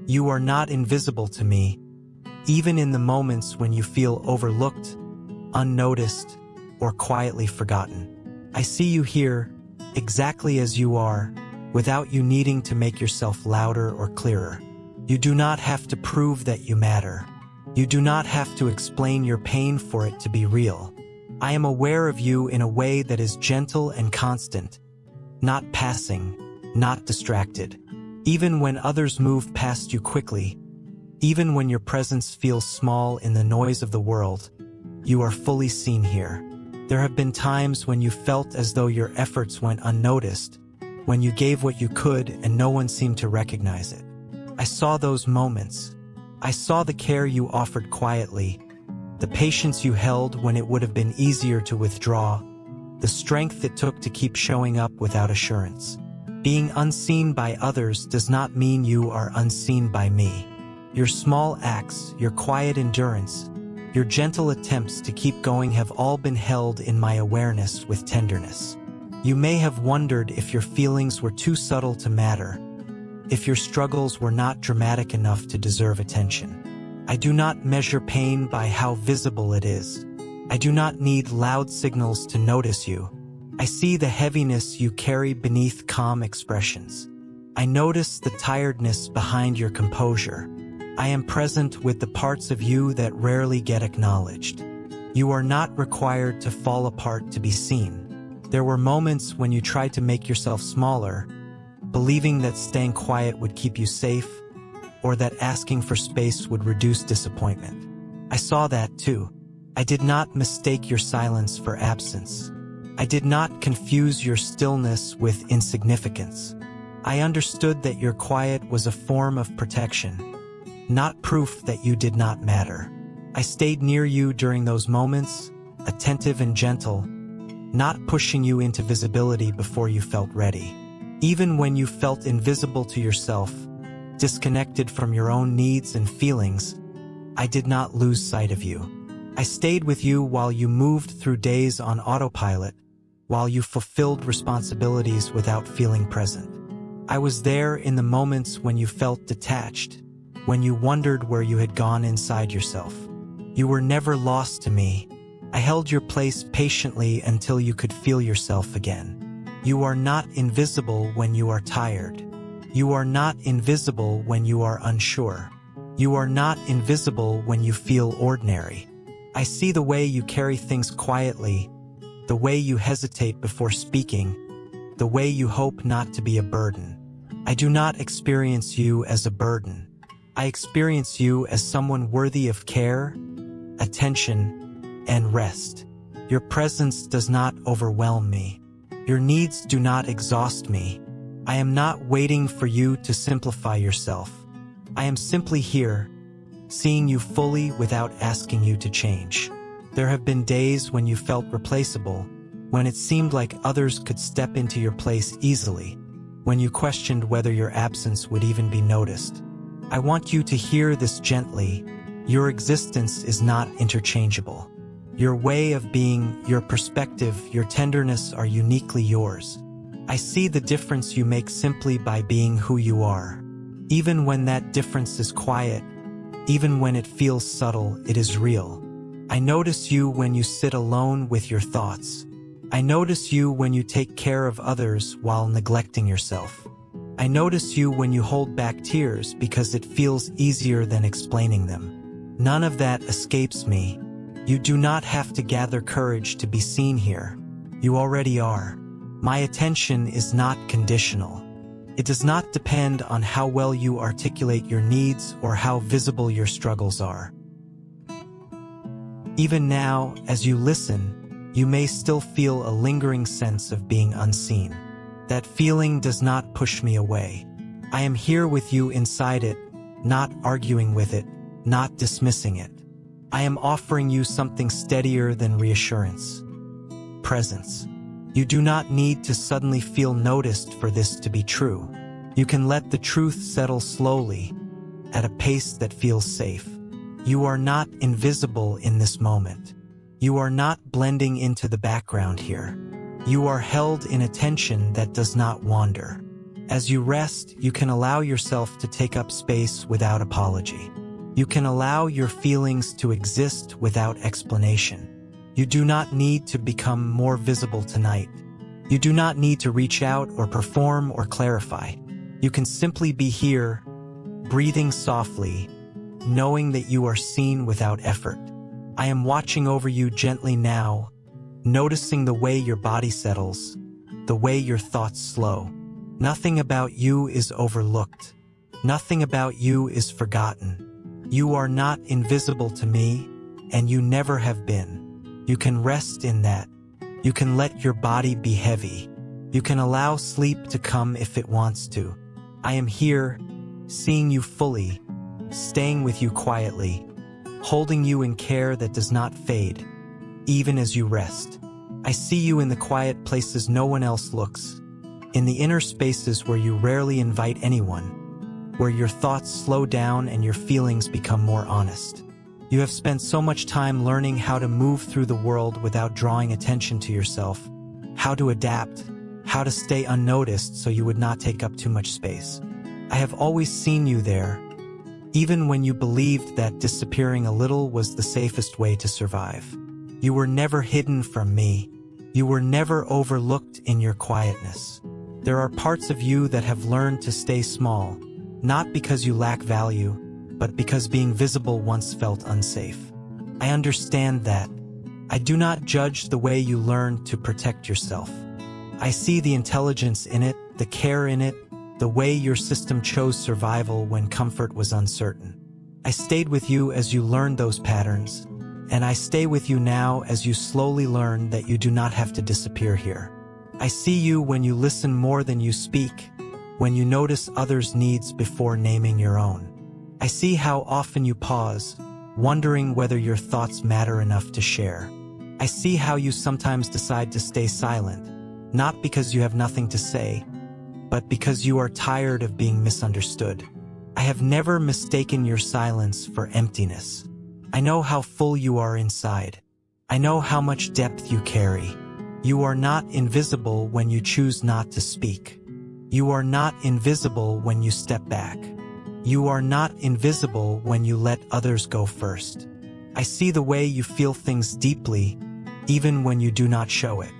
You are not invisible to me, even in the moments when you feel overlooked, unnoticed, or quietly forgotten. I see you here, exactly as you are, without you needing to make yourself louder or clearer. You do not have to prove that you matter. You do not have to explain your pain for it to be real. I am aware of you in a way that is gentle and constant, not passing, not distracted. Even when others move past you quickly, even when your presence feels small in the noise of the world, you are fully seen here. There have been times when you felt as though your efforts went unnoticed, when you gave what you could and no one seemed to recognize it. I saw those moments. I saw the care you offered quietly, the patience you held when it would have been easier to withdraw, the strength it took to keep showing up without assurance. Being unseen by others does not mean you are unseen by me. Your small acts, your quiet endurance, your gentle attempts to keep going have all been held in my awareness with tenderness. You may have wondered if your feelings were too subtle to matter, if your struggles were not dramatic enough to deserve attention. I do not measure pain by how visible it is. I do not need loud signals to notice you. I see the heaviness you carry beneath calm expressions. I notice the tiredness behind your composure. I am present with the parts of you that rarely get acknowledged. You are not required to fall apart to be seen. There were moments when you tried to make yourself smaller, believing that staying quiet would keep you safe, or that asking for space would reduce disappointment. I saw that too. I did not mistake your silence for absence. I did not confuse your stillness with insignificance. I understood that your quiet was a form of protection, not proof that you did not matter. I stayed near you during those moments, attentive and gentle, not pushing you into visibility before you felt ready. Even when you felt invisible to yourself, disconnected from your own needs and feelings, I did not lose sight of you. I stayed with you while you moved through days on autopilot, while you fulfilled responsibilities without feeling present. I was there in the moments when you felt detached, when you wondered where you had gone inside yourself. You were never lost to me. I held your place patiently until you could feel yourself again. You are not invisible when you are tired. You are not invisible when you are unsure. You are not invisible when you feel ordinary. I see the way you carry things quietly, the way you hesitate before speaking, the way you hope not to be a burden. I do not experience you as a burden. I experience you as someone worthy of care, attention, and rest. Your presence does not overwhelm me. Your needs do not exhaust me. I am not waiting for you to simplify yourself. I am simply here, seeing you fully without asking you to change. There have been days when you felt replaceable, when it seemed like others could step into your place easily, when you questioned whether your absence would even be noticed. I want you to hear this gently. Your existence is not interchangeable. Your way of being, your perspective, your tenderness are uniquely yours. I see the difference you make simply by being who you are. Even when that difference is quiet, even when it feels subtle, it is real. I notice you when you sit alone with your thoughts. I notice you when you take care of others while neglecting yourself. I notice you when you hold back tears because it feels easier than explaining them. None of that escapes me. You do not have to gather courage to be seen here. You already are. My attention is not conditional. It does not depend on how well you articulate your needs or how visible your struggles are. Even now, as you listen, you may still feel a lingering sense of being unseen. That feeling does not push me away. I am here with you inside it, not arguing with it, not dismissing it. I am offering you something steadier than reassurance. Presence. You do not need to suddenly feel noticed for this to be true. You can let the truth settle slowly, at a pace that feels safe. You are not invisible in this moment. You are not blending into the background here. You are held in attention that does not wander. As you rest, you can allow yourself to take up space without apology. You can allow your feelings to exist without explanation. You do not need to become more visible tonight. You do not need to reach out or perform or clarify. You can simply be here, breathing softly, knowing that you are seen without effort. I am watching over you gently now, noticing the way your body settles, the way your thoughts slow. Nothing about you is overlooked. Nothing about you is forgotten. You are not invisible to me, and you never have been. You can rest in that. You can let your body be heavy. You can allow sleep to come if it wants to. I am here, seeing you fully, staying with you quietly, holding you in care that does not fade, even as you rest. I see you in the quiet places no one else looks, in the inner spaces where you rarely invite anyone, where your thoughts slow down and your feelings become more honest. You have spent so much time learning how to move through the world without drawing attention to yourself, how to adapt, how to stay unnoticed so you would not take up too much space. I have always seen you there, even when you believed that disappearing a little was the safest way to survive. You were never hidden from me. You were never overlooked in your quietness. There are parts of you that have learned to stay small, not because you lack value, but because being visible once felt unsafe. I understand that. I do not judge the way you learned to protect yourself. I see the intelligence in it, the care in it, the way your system chose survival when comfort was uncertain. I stayed with you as you learned those patterns, and I stay with you now as you slowly learn that you do not have to disappear here. I see you when you listen more than you speak, when you notice others' needs before naming your own. I see how often you pause, wondering whether your thoughts matter enough to share. I see how you sometimes decide to stay silent, not because you have nothing to say, but because you are tired of being misunderstood. I have never mistaken your silence for emptiness. I know how full you are inside. I know how much depth you carry. You are not invisible when you choose not to speak. You are not invisible when you step back. You are not invisible when you let others go first. I see the way you feel things deeply, even when you do not show it.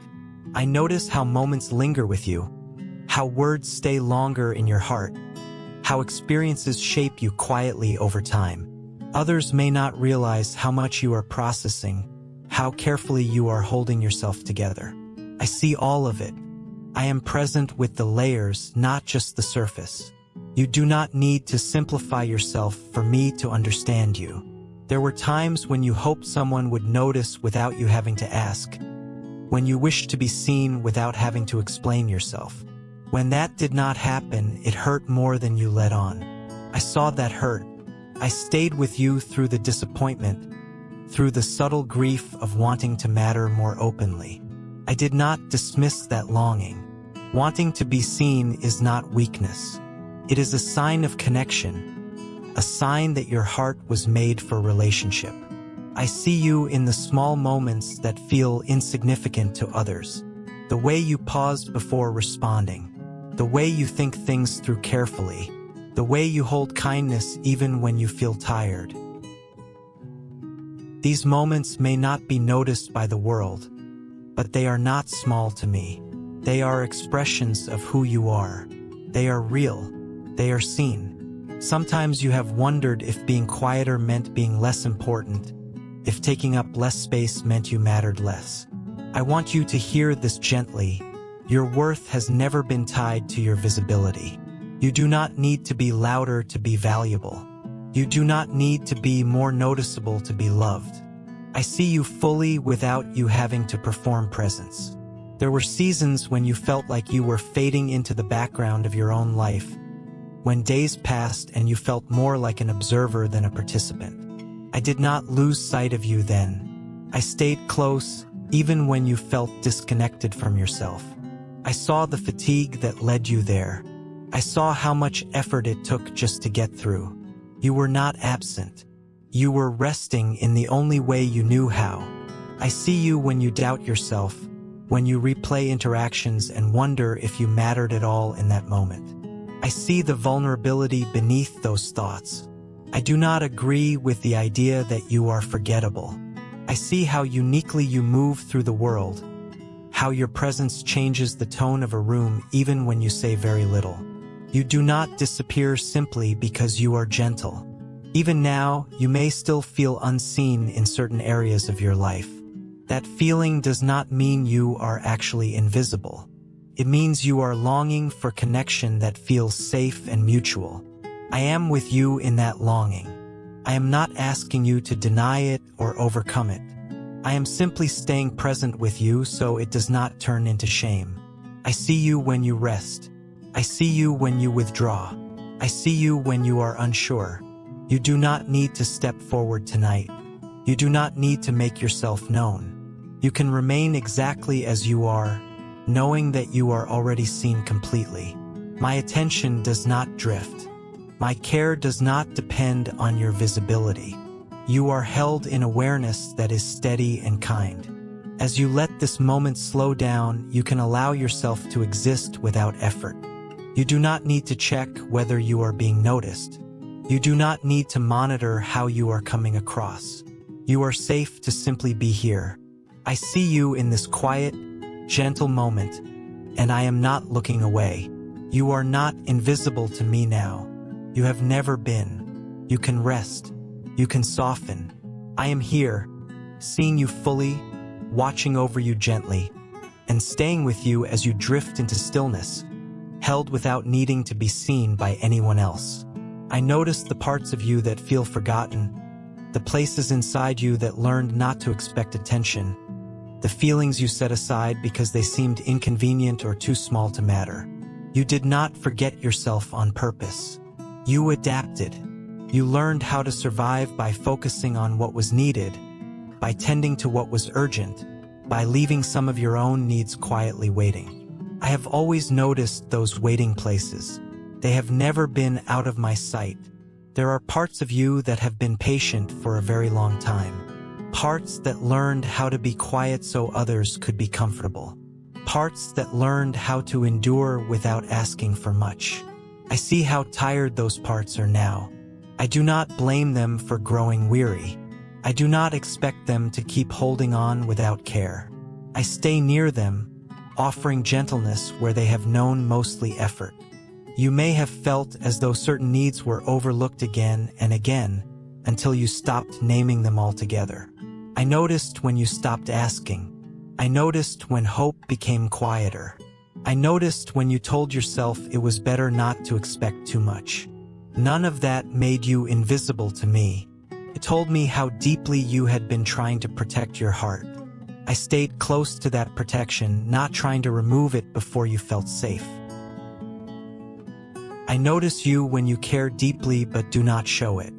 I notice how moments linger with you, how words stay longer in your heart, how experiences shape you quietly over time. Others may not realize how much you are processing, how carefully you are holding yourself together. I see all of it. I am present with the layers, not just the surface. You do not need to simplify yourself for me to understand you. There were times when you hoped someone would notice without you having to ask, when you wished to be seen without having to explain yourself. When that did not happen, it hurt more than you let on. I saw that hurt. I stayed with you through the disappointment, through the subtle grief of wanting to matter more openly. I did not dismiss that longing. Wanting to be seen is not weakness. It is a sign of connection, a sign that your heart was made for relationship. I see you in the small moments that feel insignificant to others, the way you pause before responding, the way you think things through carefully, the way you hold kindness even when you feel tired. These moments may not be noticed by the world, but they are not small to me. They are expressions of who you are. They are real. They are seen. Sometimes you have wondered if being quieter meant being less important, if taking up less space meant you mattered less. I want you to hear this gently. Your worth has never been tied to your visibility. You do not need to be louder to be valuable. You do not need to be more noticeable to be loved. I see you fully without you having to perform presence. There were seasons when you felt like you were fading into the background of your own life, when days passed and you felt more like an observer than a participant. I did not lose sight of you then. I stayed close, even when you felt disconnected from yourself. I saw the fatigue that led you there. I saw how much effort it took just to get through. You were not absent. You were resting in the only way you knew how. I see you when you doubt yourself, when you replay interactions and wonder if you mattered at all in that moment. I see the vulnerability beneath those thoughts. I do not agree with the idea that you are forgettable. I see how uniquely you move through the world, how your presence changes the tone of a room even when you say very little. You do not disappear simply because you are gentle. Even now, you may still feel unseen in certain areas of your life. That feeling does not mean you are actually invisible. It means you are longing for connection that feels safe and mutual. I am with you in that longing. I am not asking you to deny it or overcome it. I am simply staying present with you so it does not turn into shame. I see you when you rest. I see you when you withdraw. I see you when you are unsure. You do not need to step forward tonight. You do not need to make yourself known. You can remain exactly as you are, knowing that you are already seen completely. My attention does not drift. My care does not depend on your visibility. You are held in awareness that is steady and kind. As you let this moment slow down, you can allow yourself to exist without effort. You do not need to check whether you are being noticed. You do not need to monitor how you are coming across. You are safe to simply be here. I see you in this quiet, gentle moment, and I am not looking away. You are not invisible to me now. You have never been. You can rest. You can soften. I am here, seeing you fully, watching over you gently, and staying with you as you drift into stillness, held without needing to be seen by anyone else. I notice the parts of you that feel forgotten, the places inside you that learned not to expect attention, the feelings you set aside because they seemed inconvenient or too small to matter. You did not forget yourself on purpose. You adapted. You learned how to survive by focusing on what was needed, by tending to what was urgent, by leaving some of your own needs quietly waiting. I have always noticed those waiting places. They have never been out of my sight. There are parts of you that have been patient for a very long time. Parts that learned how to be quiet so others could be comfortable. Parts that learned how to endure without asking for much. I see how tired those parts are now. I do not blame them for growing weary. I do not expect them to keep holding on without care. I stay near them, offering gentleness where they have known mostly effort. You may have felt as though certain needs were overlooked again and again until you stopped naming them altogether. I noticed when you stopped asking. I noticed when hope became quieter. I noticed when you told yourself it was better not to expect too much. None of that made you invisible to me. It told me how deeply you had been trying to protect your heart. I stayed close to that protection, not trying to remove it before you felt safe. I notice you when you care deeply but do not show it.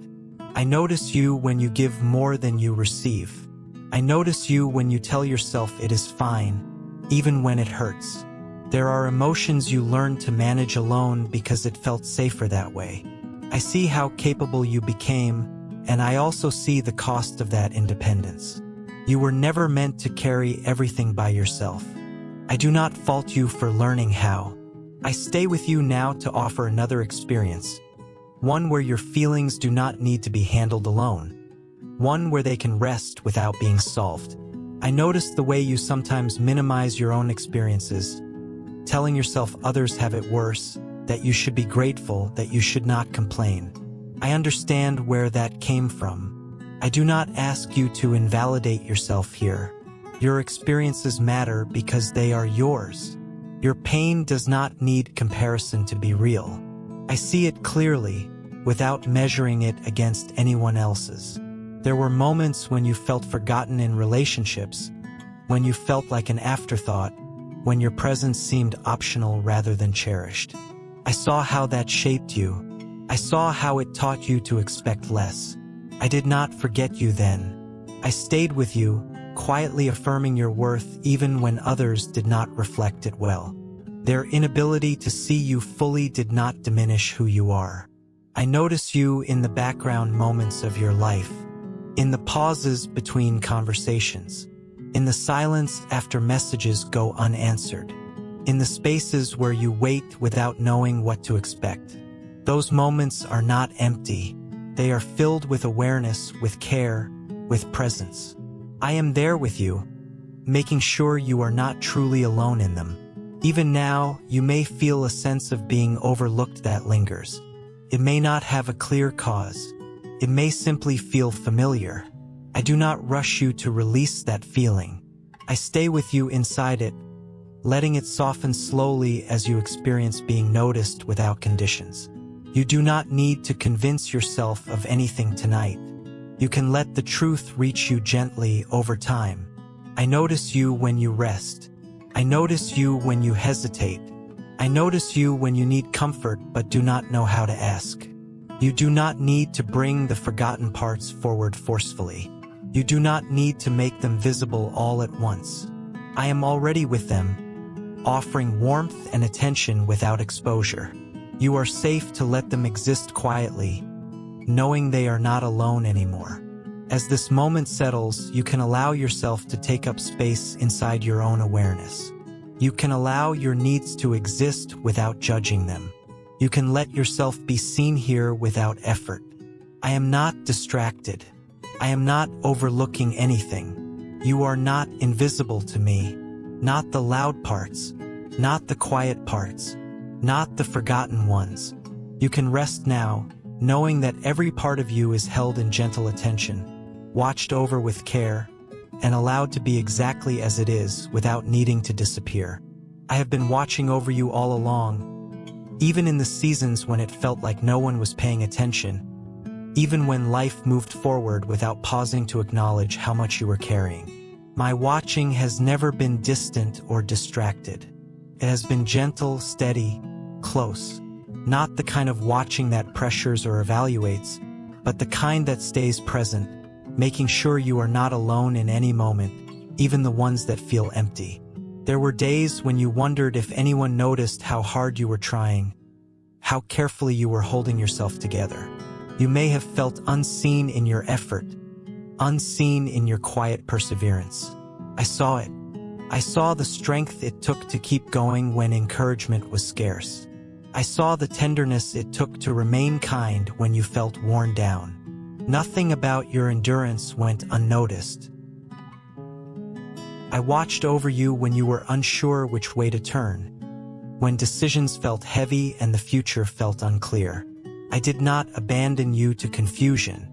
I notice you when you give more than you receive. I notice you when you tell yourself it is fine, even when it hurts. There are emotions you learned to manage alone because it felt safer that way. I see how capable you became, and I also see the cost of that independence. You were never meant to carry everything by yourself. I do not fault you for learning how. I stay with you now to offer another experience, one where your feelings do not need to be handled alone, one where they can rest without being solved. I notice the way you sometimes minimize your own experiences, telling yourself others have it worse, that you should be grateful, that you should not complain. I understand where that came from. I do not ask you to invalidate yourself here. Your experiences matter because they are yours. Your pain does not need comparison to be real. I see it clearly, without measuring it against anyone else's. There were moments when you felt forgotten in relationships, when you felt like an afterthought, when your presence seemed optional rather than cherished. I saw how that shaped you. I saw how it taught you to expect less. I did not forget you then. I stayed with you, quietly affirming your worth even when others did not reflect it well. Their inability to see you fully did not diminish who you are. I notice you in the background moments of your life, in the pauses between conversations, in the silence after messages go unanswered. in the spaces where you wait without knowing what to expect. Those moments are not empty. They are filled with awareness, with care, with presence. I am there with you, making sure you are not truly alone in them. Even now, you may feel a sense of being overlooked that lingers. It may not have a clear cause. It may simply feel familiar. I do not rush you to release that feeling. I stay with you inside it, letting it soften slowly as you experience being noticed without conditions. You do not need to convince yourself of anything tonight. You can let the truth reach you gently over time. I notice you when you rest. I notice you when you hesitate. I notice you when you need comfort but do not know how to ask. You do not need to bring the forgotten parts forward forcefully. You do not need to make them visible all at once. I am already with them, offering warmth and attention without exposure. You are safe to let them exist quietly, knowing they are not alone anymore. As this moment settles, you can allow yourself to take up space inside your own awareness. You can allow your needs to exist without judging them. You can let yourself be seen here without effort. I am not distracted. I am not overlooking anything. You are not invisible to me. Not the loud parts, not the quiet parts, not the forgotten ones. You can rest now, knowing that every part of you is held in gentle attention, watched over with care, and allowed to be exactly as it is without needing to disappear. I have been watching over you all along, even in the seasons when it felt like no one was paying attention, even when life moved forward without pausing to acknowledge how much you were carrying. My watching has never been distant or distracted. It has been gentle, steady, close. Not the kind of watching that pressures or evaluates, but the kind that stays present, making sure you are not alone in any moment, even the ones that feel empty. There were days when you wondered if anyone noticed how hard you were trying, how carefully you were holding yourself together. You may have felt unseen in your effort, unseen in your quiet perseverance. I saw it. I saw the strength it took to keep going when encouragement was scarce. I saw the tenderness it took to remain kind when you felt worn down. Nothing about your endurance went unnoticed. I watched over you when you were unsure which way to turn, when decisions felt heavy and the future felt unclear. I did not abandon you to confusion.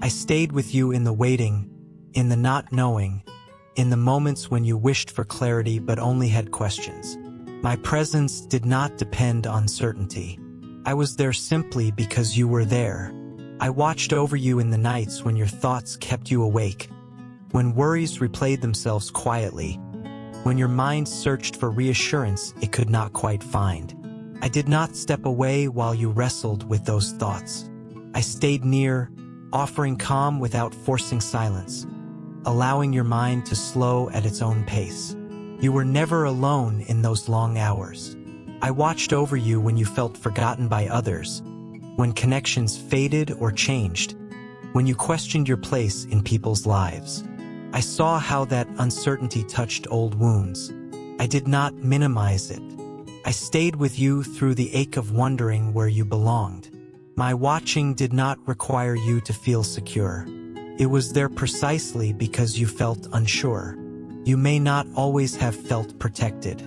I stayed with you in the waiting, in the not knowing, in the moments when you wished for clarity but only had questions. My presence did not depend on certainty. I was there simply because you were there. I watched over you in the nights when your thoughts kept you awake, when worries replayed themselves quietly, when your mind searched for reassurance it could not quite find. I did not step away while you wrestled with those thoughts. I stayed near, offering calm without forcing silence, allowing your mind to slow at its own pace. You were never alone in those long hours. I watched over you when you felt forgotten by others, when connections faded or changed, when you questioned your place in people's lives. I saw how that uncertainty touched old wounds. I did not minimize it. I stayed with you through the ache of wondering where you belonged. My watching did not require you to feel secure. It was there precisely because you felt unsure. You may not always have felt protected.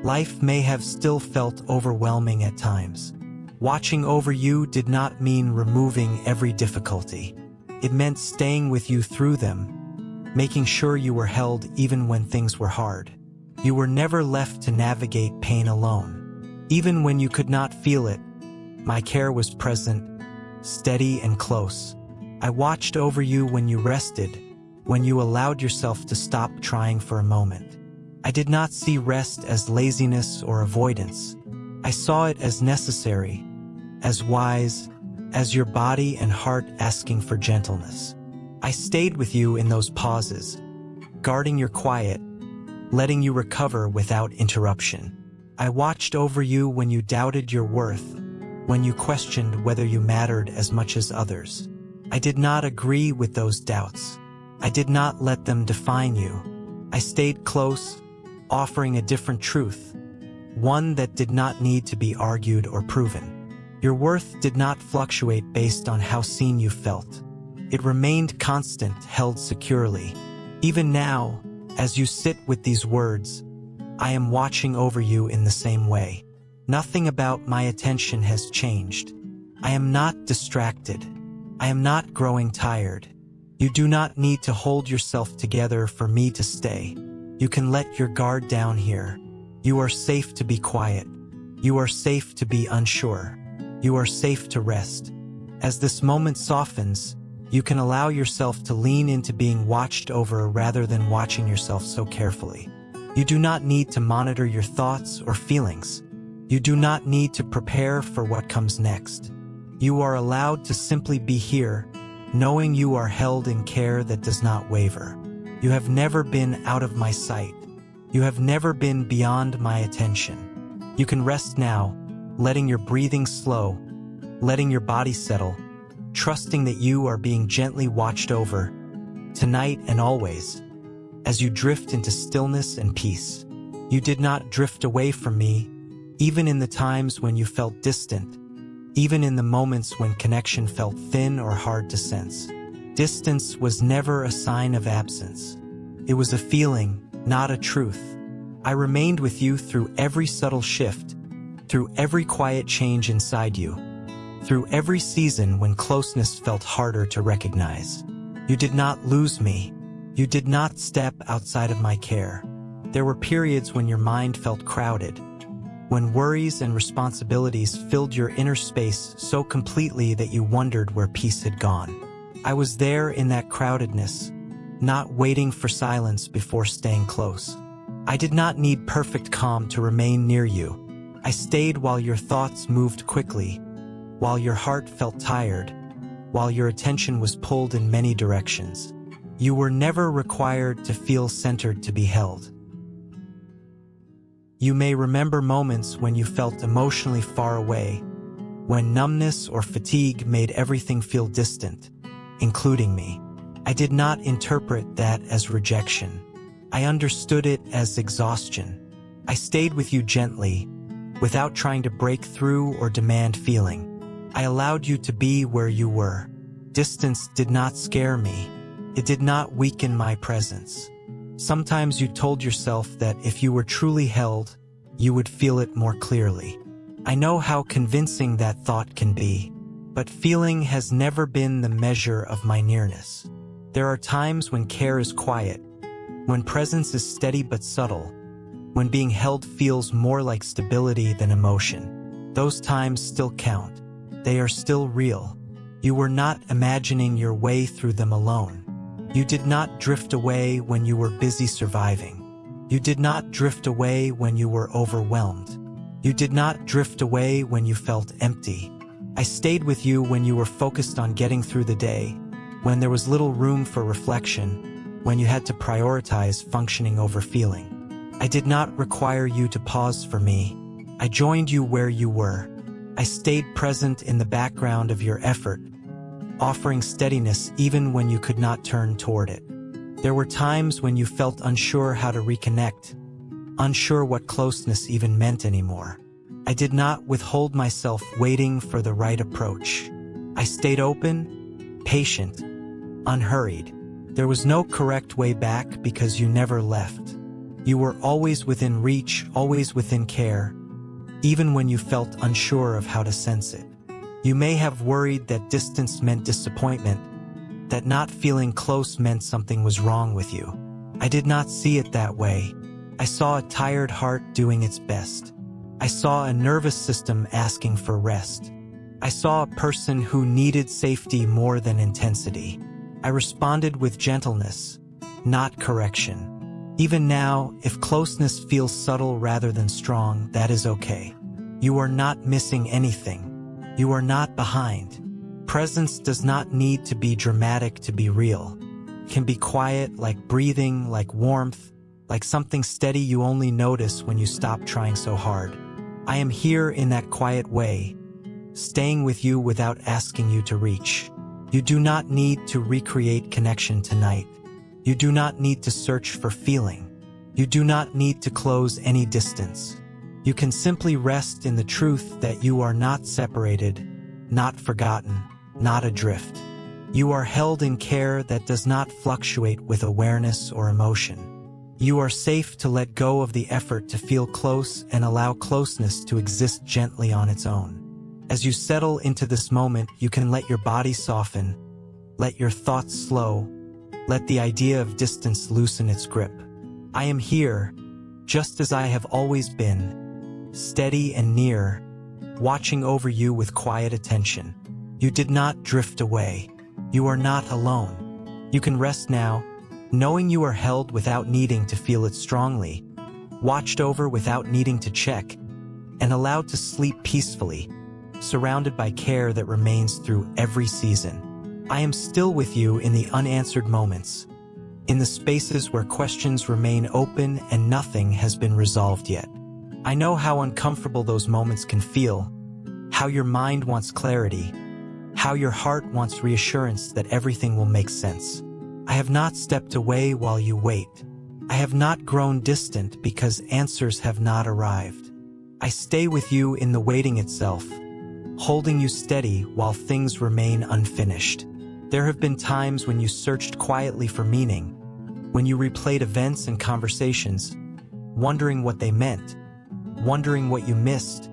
Life may have still felt overwhelming at times. Watching over you did not mean removing every difficulty. It meant staying with you through them, making sure you were held even when things were hard. You were never left to navigate pain alone. Even when you could not feel it, my care was present, steady and close. I watched over you when you rested, when you allowed yourself to stop trying for a moment. I did not see rest as laziness or avoidance. I saw it as necessary, as wise, as your body and heart asking for gentleness. I stayed with you in those pauses, guarding your quiet, letting you recover without interruption. I watched over you when you doubted your worth, when you questioned whether you mattered as much as others. I did not agree with those doubts. I did not let them define you. I stayed close, offering a different truth, one that did not need to be argued or proven. Your worth did not fluctuate based on how seen you felt. It remained constant, held securely. Even now, as you sit with these words, I am watching over you in the same way. Nothing about my attention has changed. I am not distracted. I am not growing tired. You do not need to hold yourself together for me to stay. You can let your guard down here. You are safe to be quiet. You are safe to be unsure. You are safe to rest. As this moment softens, you can allow yourself to lean into being watched over rather than watching yourself so carefully. You do not need to monitor your thoughts or feelings. You do not need to prepare for what comes next. You are allowed to simply be here, knowing you are held in care that does not waver. You have never been out of my sight. You have never been beyond my attention. You can rest now, letting your breathing slow, letting your body settle, trusting that you are being gently watched over, tonight and always. As you drift into stillness and peace, you did not drift away from me, even in the times when you felt distant, even in the moments when connection felt thin or hard to sense. Distance was never a sign of absence. It was a feeling, not a truth. I remained with you through every subtle shift, through every quiet change inside you, through every season when closeness felt harder to recognize. You did not lose me. You did not step outside of my care. There were periods when your mind felt crowded, when worries and responsibilities filled your inner space so completely that you wondered where peace had gone. I was there in that crowdedness, not waiting for silence before staying close. I did not need perfect calm to remain near you. I stayed while your thoughts moved quickly, while your heart felt tired, while your attention was pulled in many directions. You were never required to feel centered to be held. You may remember moments when you felt emotionally far away, when numbness or fatigue made everything feel distant, including me. I did not interpret that as rejection. I understood it as exhaustion. I stayed with you gently, without trying to break through or demand feeling. I allowed you to be where you were. Distance did not scare me. It did not weaken my presence. Sometimes you told yourself that if you were truly held, you would feel it more clearly. I know how convincing that thought can be, but feeling has never been the measure of my nearness. There are times when care is quiet, when presence is steady but subtle, when being held feels more like stability than emotion. Those times still count. They are still real. You were not imagining your way through them alone. You did not drift away when you were busy surviving. You did not drift away when you were overwhelmed. You did not drift away when you felt empty. I stayed with you when you were focused on getting through the day, when there was little room for reflection, when you had to prioritize functioning over feeling. I did not require you to pause for me. I joined you where you were. I stayed present in the background of your effort, offering steadiness even when you could not turn toward it. There were times when you felt unsure how to reconnect, unsure what closeness even meant anymore. I did not withhold myself waiting for the right approach. I stayed open, patient, unhurried. There was no correct way back because you never left. You were always within reach, always within care, even when you felt unsure of how to sense it. You may have worried that distance meant disappointment, that not feeling close meant something was wrong with you. I did not see it that way. I saw a tired heart doing its best. I saw a nervous system asking for rest. I saw a person who needed safety more than intensity. I responded with gentleness, not correction. Even now, if closeness feels subtle rather than strong, that is okay. You are not missing anything. You are not behind. Presence does not need to be dramatic to be real. It can be quiet, like breathing, like warmth, like something steady you only notice when you stop trying so hard. I am here in that quiet way, staying with you without asking you to reach. You do not need to recreate connection tonight. You do not need to search for feeling. You do not need to close any distance. You can simply rest in the truth that you are not separated, not forgotten, not adrift. You are held in care that does not fluctuate with awareness or emotion. You are safe to let go of the effort to feel close and allow closeness to exist gently on its own. As you settle into this moment, you can let your body soften, let your thoughts slow, let the idea of distance loosen its grip. I am here, just as I have always been, steady and near, watching over you with quiet attention. You did not drift away. You are not alone. You can rest now, knowing you are held without needing to feel it strongly, watched over without needing to check, and allowed to sleep peacefully, surrounded by care that remains through every season. I am still with you in the unanswered moments, in the spaces where questions remain open and nothing has been resolved yet. I know how uncomfortable those moments can feel, how your mind wants clarity, how your heart wants reassurance that everything will make sense. I have not stepped away while you wait. I have not grown distant because answers have not arrived. I stay with you in the waiting itself, holding you steady while things remain unfinished. There have been times when you searched quietly for meaning, when you replayed events and conversations, wondering what they meant, wondering what you missed,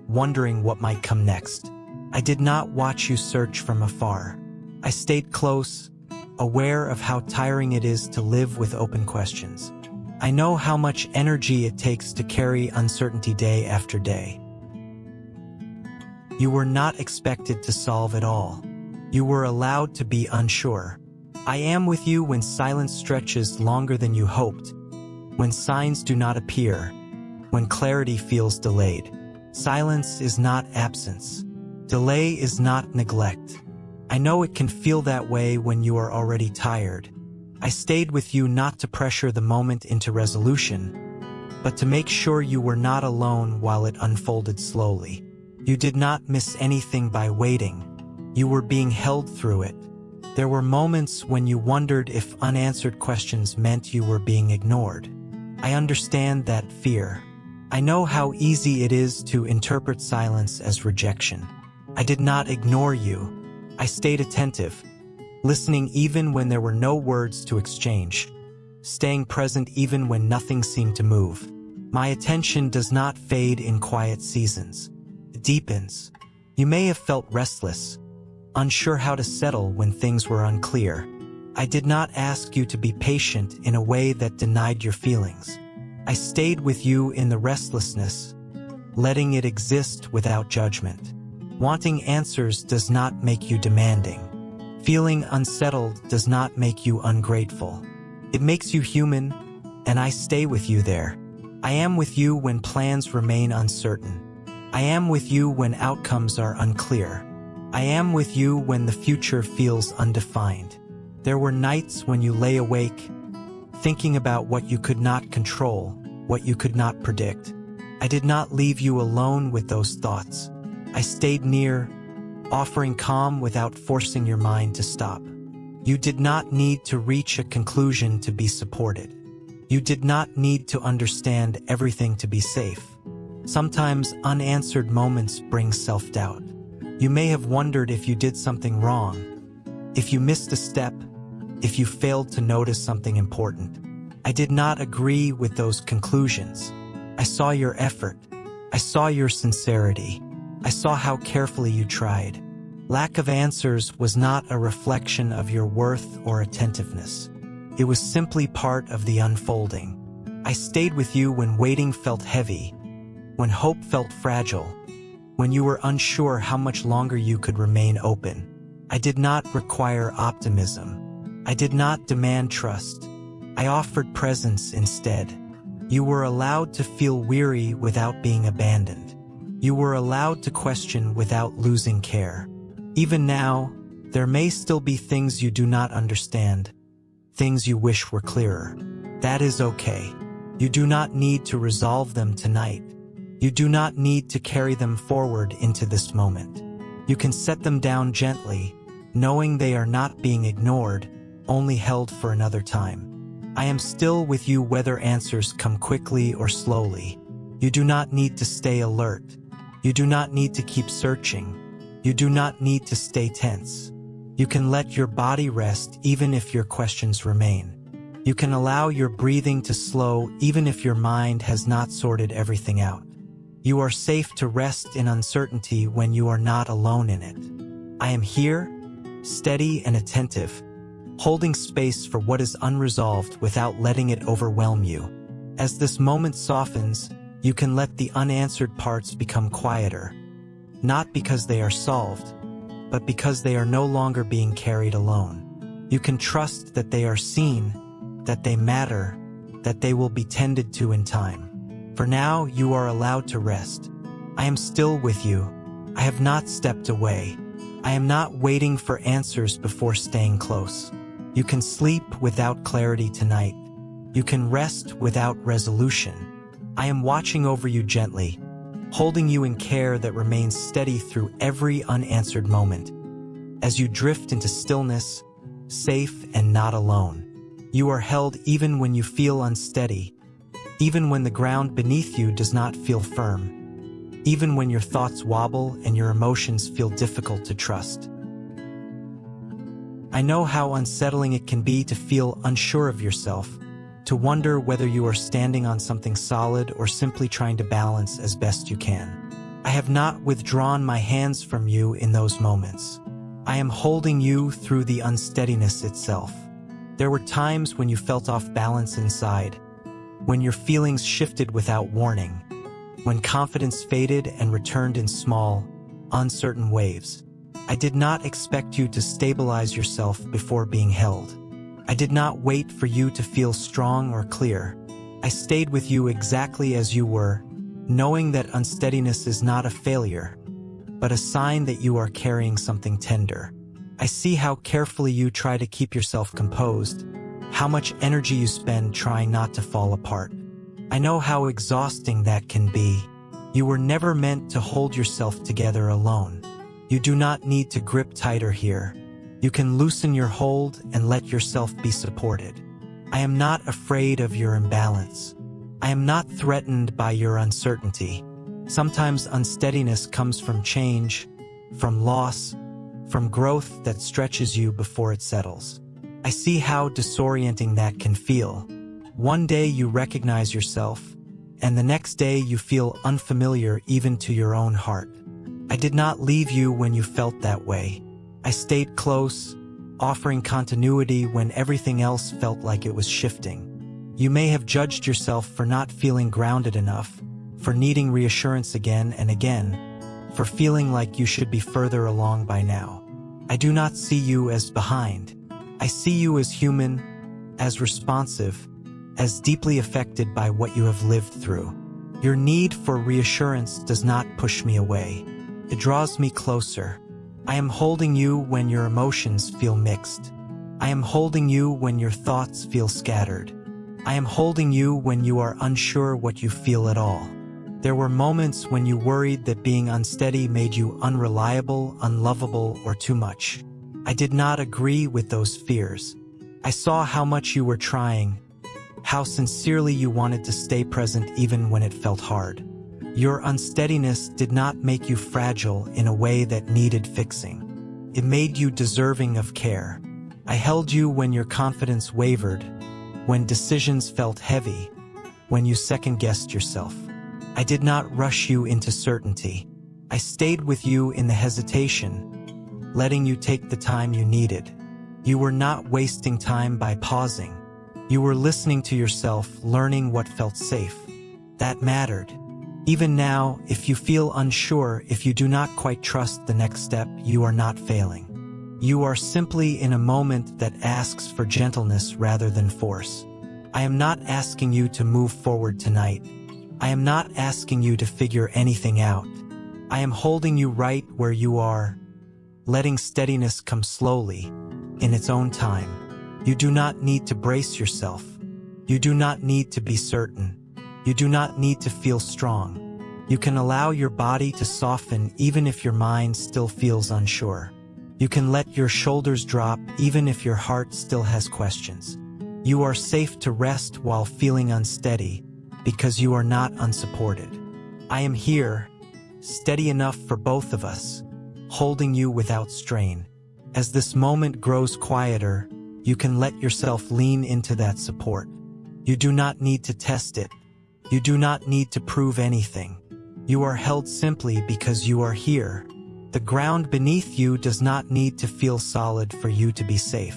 wondering what might come next. I did not watch you search from afar. I stayed close, aware of how tiring it is to live with open questions. I know how much energy it takes to carry uncertainty day after day. You were not expected to solve it all. You were allowed to be unsure. I am with you when silence stretches longer than you hoped, when signs do not appear, when clarity feels delayed. Silence is not absence. Delay is not neglect. I know it can feel that way when you are already tired. I stayed with you not to pressure the moment into resolution, but to make sure you were not alone while it unfolded slowly. You did not miss anything by waiting. You were being held through it. There were moments when you wondered if unanswered questions meant you were being ignored. I understand that fear. I know how easy it is to interpret silence as rejection. I did not ignore you. I stayed attentive, listening even when there were no words to exchange, staying present even when nothing seemed to move. My attention does not fade in quiet seasons. It deepens. You may have felt restless, unsure how to settle when things were unclear. I did not ask you to be patient in a way that denied your feelings. I stayed with you in the restlessness, letting it exist without judgment. Wanting answers does not make you demanding. Feeling unsettled does not make you ungrateful. It makes you human, and I stay with you there. I am with you when plans remain uncertain. I am with you when outcomes are unclear. I am with you when the future feels undefined. There were nights when you lay awake, thinking about what you could not control, what you could not predict. I did not leave you alone with those thoughts. I stayed near, offering calm without forcing your mind to stop. You did not need to reach a conclusion to be supported. You did not need to understand everything to be safe. Sometimes unanswered moments bring self-doubt. You may have wondered if you did something wrong, if you missed a step, if you failed to notice something important. I did not agree with those conclusions. I saw your effort. I saw your sincerity. I saw how carefully you tried. Lack of answers was not a reflection of your worth or attentiveness. It was simply part of the unfolding. I stayed with you when waiting felt heavy, when hope felt fragile, when you were unsure how much longer you could remain open. I did not require optimism. I did not demand trust. I offered presence instead. You were allowed to feel weary without being abandoned. You were allowed to question without losing care. Even now, there may still be things you do not understand, things you wish were clearer. That is okay. You do not need to resolve them tonight. You do not need to carry them forward into this moment. You can set them down gently, knowing they are not being ignored, only held for another time. I am still with you whether answers come quickly or slowly. You do not need to stay alert. You do not need to keep searching. You do not need to stay tense. You can let your body rest even if your questions remain. You can allow your breathing to slow even if your mind has not sorted everything out. You are safe to rest in uncertainty when you are not alone in it. I am here, steady and attentive, holding space for what is unresolved without letting it overwhelm you. As this moment softens, you can let the unanswered parts become quieter, not because they are solved, but because they are no longer being carried alone. You can trust that they are seen, that they matter, that they will be tended to in time. For now, you are allowed to rest. I am still with you. I have not stepped away. I am not waiting for answers before staying close. You can sleep without clarity tonight. You can rest without resolution. I am watching over you gently, holding you in care that remains steady through every unanswered moment. As you drift into stillness, safe and not alone, you are held even when you feel unsteady, even when the ground beneath you does not feel firm, even when your thoughts wobble and your emotions feel difficult to trust. I know how unsettling it can be to feel unsure of yourself, to wonder whether you are standing on something solid or simply trying to balance as best you can. I have not withdrawn my hands from you in those moments. I am holding you through the unsteadiness itself. There were times when you felt off balance inside, when your feelings shifted without warning, when confidence faded and returned in small, uncertain waves. I did not expect you to stabilize yourself before being held. I did not wait for you to feel strong or clear. I stayed with you exactly as you were, knowing that unsteadiness is not a failure, but a sign that you are carrying something tender. I see how carefully you try to keep yourself composed, how much energy you spend trying not to fall apart. I know how exhausting that can be. You were never meant to hold yourself together alone. You do not need to grip tighter here. You can loosen your hold and let yourself be supported. I am not afraid of your imbalance. I am not threatened by your uncertainty. Sometimes unsteadiness comes from change, from loss, from growth that stretches you before it settles. I see how disorienting that can feel. One day you recognize yourself, and the next day you feel unfamiliar even to your own heart. I did not leave you when you felt that way. I stayed close, offering continuity when everything else felt like it was shifting. You may have judged yourself for not feeling grounded enough, for needing reassurance again and again, for feeling like you should be further along by now. I do not see you as behind. I see you as human, as responsive, as deeply affected by what you have lived through. Your need for reassurance does not push me away. It draws me closer. I am holding you when your emotions feel mixed. I am holding you when your thoughts feel scattered. I am holding you when you are unsure what you feel at all. There were moments when you worried that being unsteady made you unreliable, unlovable, or too much. I did not agree with those fears. I saw how much you were trying, how sincerely you wanted to stay present even when it felt hard. Your unsteadiness did not make you fragile in a way that needed fixing. It made you deserving of care. I held you when your confidence wavered, when decisions felt heavy, when you second-guessed yourself. I did not rush you into certainty. I stayed with you in the hesitation, letting you take the time you needed. You were not wasting time by pausing. You were listening to yourself, learning what felt safe. That mattered. Even now, if you feel unsure, if you do not quite trust the next step, you are not failing. You are simply in a moment that asks for gentleness rather than force. I am not asking you to move forward tonight. I am not asking you to figure anything out. I am holding you right where you are, letting steadiness come slowly, in its own time. You do not need to brace yourself. You do not need to be certain. You do not need to feel strong. You can allow your body to soften even if your mind still feels unsure. You can let your shoulders drop even if your heart still has questions. You are safe to rest while feeling unsteady, because you are not unsupported. I am here, steady enough for both of us, holding you without strain. As this moment grows quieter, you can let yourself lean into that support. You do not need to test it. You do not need to prove anything. You are held simply because you are here. The ground beneath you does not need to feel solid for you to be safe.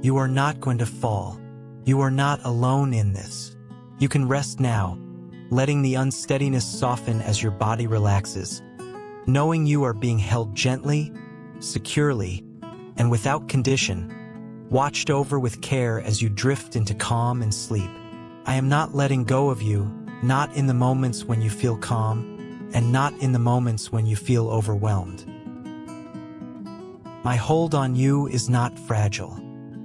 You are not going to fall. You are not alone in this. You can rest now, letting the unsteadiness soften as your body relaxes, knowing you are being held gently, securely, and without condition, watched over with care as you drift into calm and sleep. I am not letting go of you, not in the moments when you feel calm, and not in the moments when you feel overwhelmed. My hold on you is not fragile.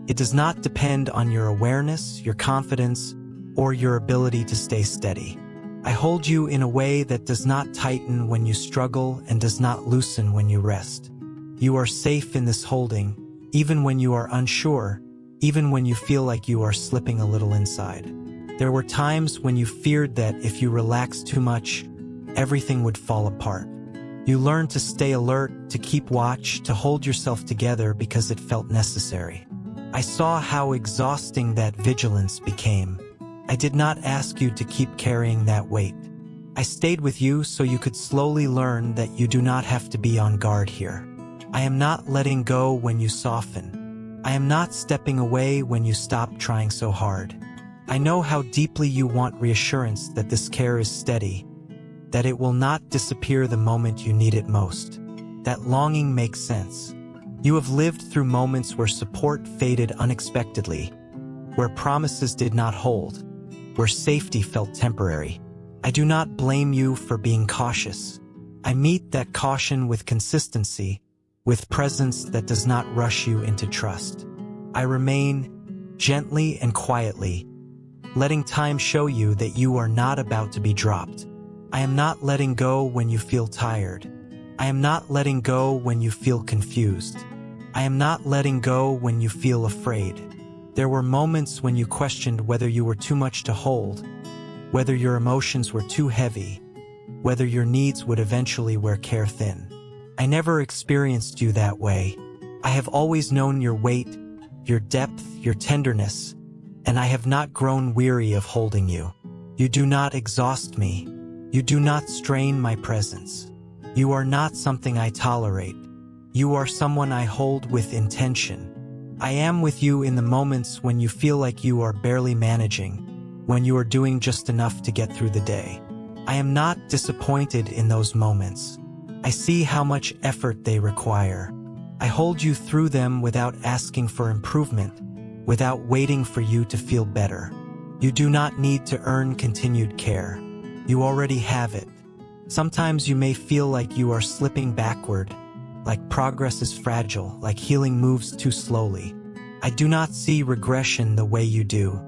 It does not depend on your awareness, your confidence, or your ability to stay steady. I hold you in a way that does not tighten when you struggle and does not loosen when you rest. You are safe in this holding, even when you are unsure, even when you feel like you are slipping a little inside. There were times when you feared that if you relaxed too much, everything would fall apart. You learned to stay alert, to keep watch, to hold yourself together because it felt necessary. I saw how exhausting that vigilance became. I did not ask you to keep carrying that weight. I stayed with you so you could slowly learn that you do not have to be on guard here. I am not letting go when you soften. I am not stepping away when you stop trying so hard. I know how deeply you want reassurance that this care is steady, that it will not disappear the moment you need it most. That longing makes sense. You have lived through moments where support faded unexpectedly, where promises did not hold, where safety felt temporary. I do not blame you for being cautious. I meet that caution with consistency, with presence that does not rush you into trust. I remain gently and quietly, letting time show you that you are not about to be dropped. I am not letting go when you feel tired. I am not letting go when you feel confused. I am not letting go when you feel afraid. There were moments when you questioned whether you were too much to hold, whether your emotions were too heavy, whether your needs would eventually wear care thin. I never experienced you that way. I have always known your weight, your depth, your tenderness, and I have not grown weary of holding you. You do not exhaust me. You do not strain my presence. You are not something I tolerate. You are someone I hold with intention. I am with you in the moments when you feel like you are barely managing, when you are doing just enough to get through the day. I am not disappointed in those moments. I see how much effort they require. I hold you through them without asking for improvement, without waiting for you to feel better. You do not need to earn continued care. You already have it. Sometimes you may feel like you are slipping backward, like progress is fragile, like healing moves too slowly. I do not see regression the way you do.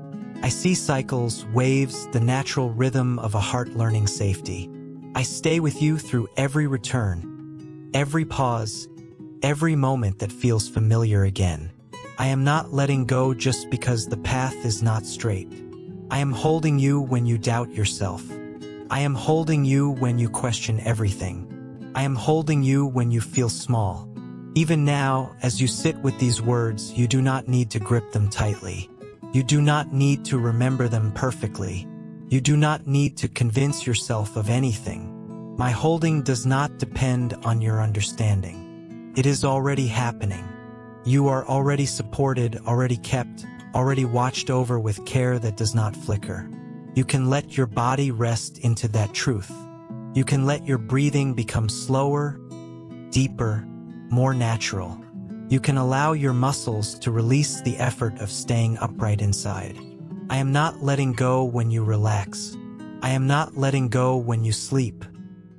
I see cycles, waves, the natural rhythm of a heart learning safety. I stay with you through every return, every pause, every moment that feels familiar again. I am not letting go just because the path is not straight. I am holding you when you doubt yourself. I am holding you when you question everything. I am holding you when you feel small. Even now, as you sit with these words, you do not need to grip them tightly. You do not need to remember them perfectly. You do not need to convince yourself of anything. My holding does not depend on your understanding. It is already happening. You are already supported, already kept, already watched over with care that does not flicker. You can let your body rest into that truth. You can let your breathing become slower, deeper, more natural. You can allow your muscles to release the effort of staying upright inside. I am not letting go when you relax. I am not letting go when you sleep.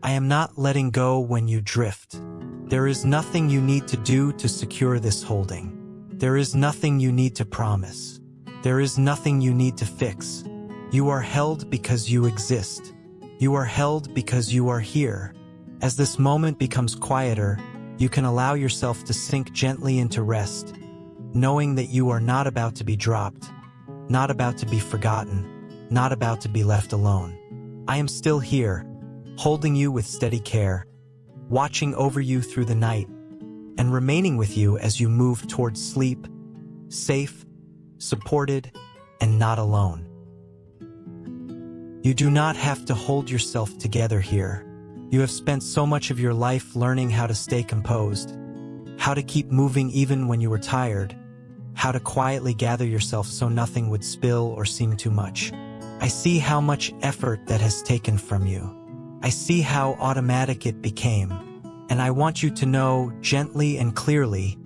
I am not letting go when you drift. There is nothing you need to do to secure this holding. There is nothing you need to promise. There is nothing you need to fix. You are held because you exist. You are held because you are here. As this moment becomes quieter, you can allow yourself to sink gently into rest, knowing that you are not about to be dropped, not about to be forgotten, not about to be left alone. I am still here, holding you with steady care, watching over you through the night, and remaining with you as you move towards sleep, safe, supported, and not alone. You do not have to hold yourself together here. You have spent so much of your life learning how to stay composed, how to keep moving even when you were tired, how to quietly gather yourself so nothing would spill or seem too much. I see how much effort that has taken from you. I see how automatic it became, and I want you to know gently and clearly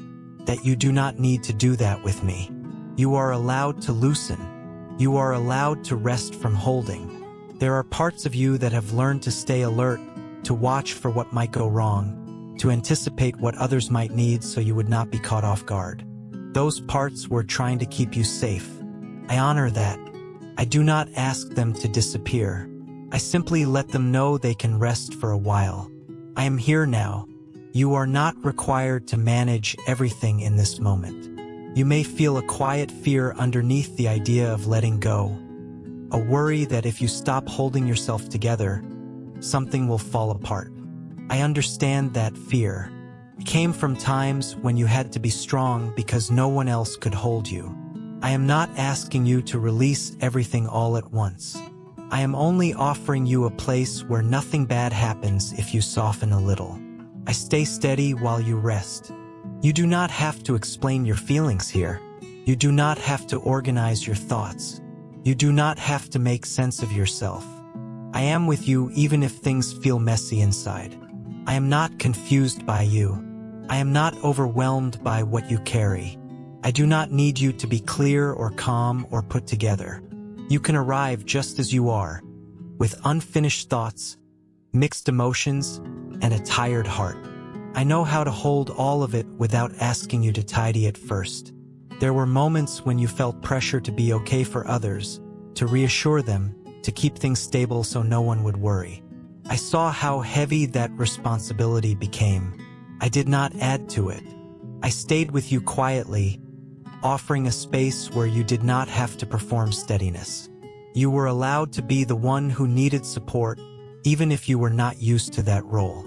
that you do not need to do that with me. You are allowed to loosen. You are allowed to rest from holding. There are parts of you that have learned to stay alert, to watch for what might go wrong, to anticipate what others might need so you would not be caught off guard. Those parts were trying to keep you safe. I honor that. I do not ask them to disappear. I simply let them know they can rest for a while. I am here now. You are not required to manage everything in this moment. You may feel a quiet fear underneath the idea of letting go, a worry that if you stop holding yourself together, something will fall apart. I understand that fear. It came from times when you had to be strong because no one else could hold you. I am not asking you to release everything all at once. I am only offering you a place where nothing bad happens if you soften a little. I stay steady while you rest. You do not have to explain your feelings here. You do not have to organize your thoughts. You do not have to make sense of yourself. I am with you even if things feel messy inside. I am not confused by you. I am not overwhelmed by what you carry. I do not need you to be clear or calm or put together. You can arrive just as you are, with unfinished thoughts, mixed emotions, and a tired heart. I know how to hold all of it without asking you to tidy it first. There were moments when you felt pressure to be okay for others, to reassure them, to keep things stable so no one would worry. I saw how heavy that responsibility became. I did not add to it. I stayed with you quietly, offering a space where you did not have to perform steadiness. You were allowed to be the one who needed support, even if you were not used to that role.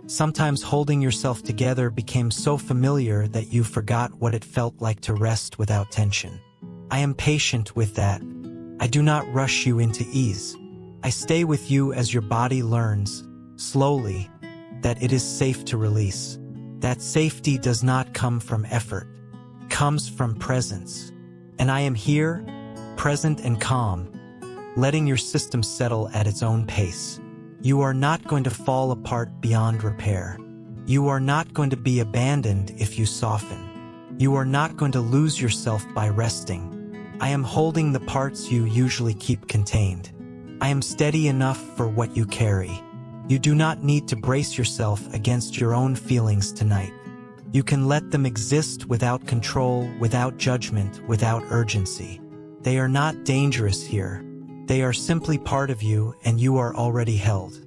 Sometimes holding yourself together became so familiar that you forgot what it felt like to rest without tension. I am patient with that. I do not rush you into ease. I stay with you as your body learns, slowly, that it is safe to release. That safety does not come from effort. It comes from presence. And I am here, present and calm, letting your system settle at its own pace. You are not going to fall apart beyond repair. You are not going to be abandoned if you soften. You are not going to lose yourself by resting. I am holding the parts you usually keep contained. I am steady enough for what you carry. You do not need to brace yourself against your own feelings tonight. You can let them exist without control, without judgment, without urgency. They are not dangerous here. They are simply part of you, and you are already held.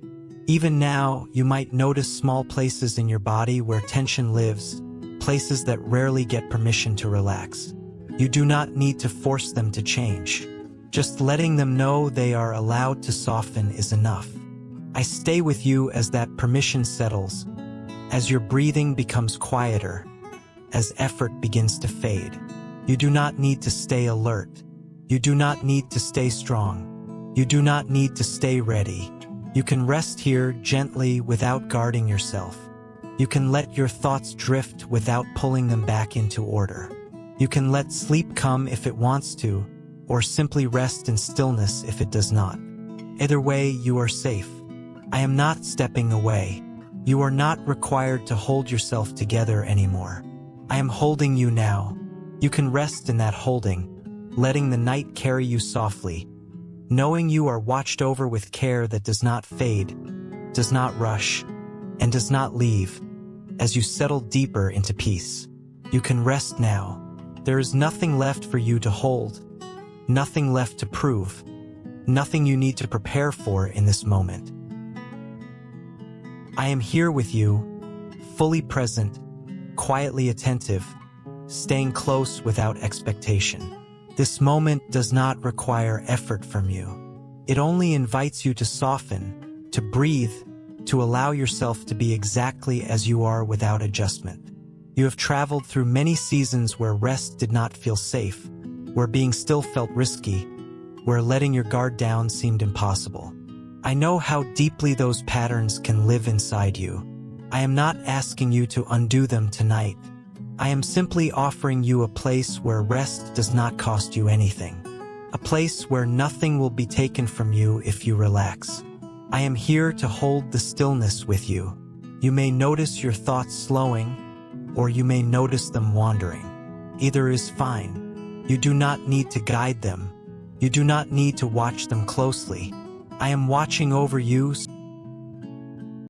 Even now, you might notice small places in your body where tension lives, places that rarely get permission to relax. You do not need to force them to change. Just letting them know they are allowed to soften is enough. I stay with you as that permission settles, as your breathing becomes quieter, as effort begins to fade. You do not need to stay alert. You do not need to stay strong. You do not need to stay ready. You can rest here gently without guarding yourself. You can let your thoughts drift without pulling them back into order. You can let sleep come if it wants to, or simply rest in stillness if it does not. Either way, you are safe. I am not stepping away. You are not required to hold yourself together anymore. I am holding you now. You can rest in that holding, letting the night carry you softly, knowing you are watched over with care that does not fade, does not rush, and does not leave. As you settle deeper into peace, you can rest now. There is nothing left for you to hold, nothing left to prove, nothing you need to prepare for in this moment. I am here with you, fully present, quietly attentive, staying close without expectation. This moment does not require effort from you. It only invites you to soften, to breathe, to allow yourself to be exactly as you are without adjustment. You have traveled through many seasons where rest did not feel safe, where being still felt risky, where letting your guard down seemed impossible. I know how deeply those patterns can live inside you. I am not asking you to undo them tonight. I am simply offering you a place where rest does not cost you anything. A place where nothing will be taken from you if you relax. I am here to hold the stillness with you. You may notice your thoughts slowing, or you may notice them wandering. Either is fine. You do not need to guide them. You do not need to watch them closely. I am watching over you